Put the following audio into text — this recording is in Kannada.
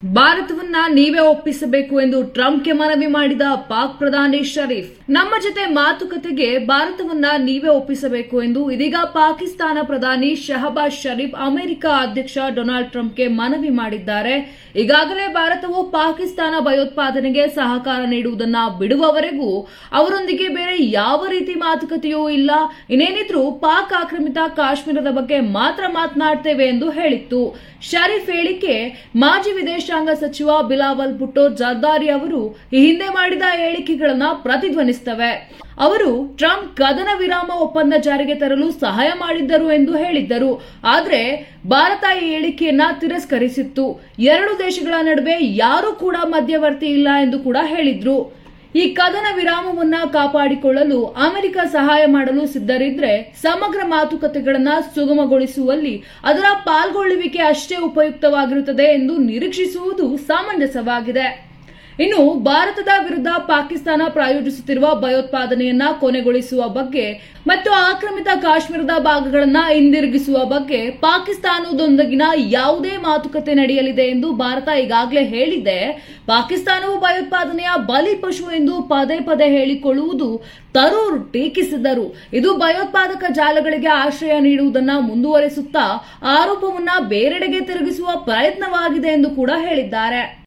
ಭಾರತವನ್ನ ನೀವೇ ಒಪ್ಪಿಸಬೇಕು ಎಂದು ಟ್ರಂಪ್ಗೆ ಮನವಿ ಮಾಡಿದ ಪಾಕ್ ಪ್ರಧಾನಿ ಶರೀಫ್. ನಮ್ಮ ಜೊತೆ ಮಾತುಕತೆಗೆ ಭಾರತವನ್ನ ನೀವೇ ಒಪ್ಪಿಸಬೇಕು ಎಂದು ಇದೀಗ ಪಾಕಿಸ್ತಾನ ಪ್ರಧಾನಿ ಶಹಬಾಜ್ ಶರೀಫ್ ಅಮೆರಿಕ ಅಧ್ಯಕ್ಷ ಡೊನಾಲ್ಡ್ ಟ್ರಂಪ್ಗೆ ಮನವಿ ಮಾಡಿದ್ದಾರೆ. ಈಗಾಗಲೇ ಭಾರತವು ಪಾಕಿಸ್ತಾನ ಭಯೋತ್ಪಾದನೆಗೆ ಸಹಕಾರ ನೀಡುವುದನ್ನ ಬಿಡುವವರೆಗೂ ಅವರೊಂದಿಗೆ ಬೇರೆ ಯಾವ ರೀತಿ ಮಾತುಕತೆಯೂ ಇಲ್ಲ, ಇನ್ನೇನಿದ್ರೂ ಪಾಕ್ ಆಕ್ರಮಿತ ಕಾಶ್ಮೀರದ ಬಗ್ಗೆ ಮಾತ್ರ ಮಾತನಾಡ್ತೇವೆ ಎಂದು ಹೇಳಿತ್ತು. ಶರೀಫ್ ಹೇಳಿಕೆ ಮಾಜಿ ವಿದೇಶಾಂಗ ಸಚಿವ ಬಿಲಾವಲ್ ಭುಟ್ಟೋ ಜರ್ದಾರಿ ಅವರು ಈ ಹಿಂದೆ ಮಾಡಿದ ಹೇಳಿಕೆಗಳನ್ನು ಪ್ರತಿಧ್ವನಿಸುತ್ತವೆ. ಅವರು ಟ್ರಂಪ್ ಕದನ ವಿರಾಮ ಒಪ್ಪಂದ ಜಾರಿಗೆ ತರಲು ಸಹಾಯ ಮಾಡಿದ್ದರು ಎಂದು ಹೇಳಿದ್ದರು. ಆದರೆ ಭಾರತ ಈ ಹೇಳಿಕೆಯನ್ನ ತಿರಸ್ಕರಿಸಿತ್ತು. ಎರಡು ದೇಶಗಳ ನಡುವೆ ಯಾರೂ ಕೂಡ ಮಧ್ಯವರ್ತಿ ಇಲ್ಲ ಎಂದು ಕೂಡ ಹೇಳಿದ್ರು. ಈ ಕದನ ವಿರಾಮವನ್ನ ಕಾಪಾಡಿಕೊಳ್ಳಲು ಅಮೆರಿಕ ಸಹಾಯ ಮಾಡಲು ಸಿದ್ಧರಿದ್ರೆ ಸಮಗ್ರ ಮಾತುಕತೆಗಳನ್ನು ಸುಗಮಗೊಳಿಸುವಲ್ಲಿ ಅದರ ಪಾಲ್ಗೊಳ್ಳುವಿಕೆ ಅಷ್ಟೇ ಉಪಯುಕ್ತವಾಗಿರುತ್ತದೆ ಎಂದು ನಿರೀಕ್ಷಿಸುವುದು ಸಮಂಜಸವಾಗಿದೆ. ಇನ್ನು ಭಾರತದ ವಿರುದ್ಧ ಪಾಕಿಸ್ತಾನ ಪ್ರಾಯೋಜಿಸುತ್ತಿರುವ ಭಯೋತ್ಪಾದನೆಯನ್ನ ಕೊನೆಗೊಳಿಸುವ ಬಗ್ಗೆ ಮತ್ತು ಆಕ್ರಮಿತ ಕಾಶ್ಮೀರದ ಭಾಗಗಳನ್ನು ಹಿಂದಿರುಗಿಸುವ ಬಗ್ಗೆ ಪಾಕಿಸ್ತಾನದೊಂದಿಗಿನ ಯಾವುದೇ ಮಾತುಕತೆ ನಡೆಯಲಿದೆ ಎಂದು ಭಾರತ ಈಗಾಗಲೇ ಹೇಳಿದೆ. ಪಾಕಿಸ್ತಾನವು ಭಯೋತ್ಪಾದನೆಯ ಬಲಿಪಶು ಎಂದು ಪದೇ ಪದೇ ಹೇಳಿಕೊಳ್ಳುವುದು ತರೂರು ಟೀಕಿಸಿದರು. ಇದು ಭಯೋತ್ಪಾದಕ ಜಾಲಗಳಿಗೆ ಆಶ್ರಯ ನೀಡುವುದನ್ನು ಮುಂದುವರೆಸುತ್ತಾ ಆರೋಪವನ್ನ ಬೇರೆಡೆಗೆ ತಿರುಗಿಸುವ ಪ್ರಯತ್ನವಾಗಿದೆ ಎಂದು ಕೂಡ ಹೇಳಿದ್ದಾರೆ.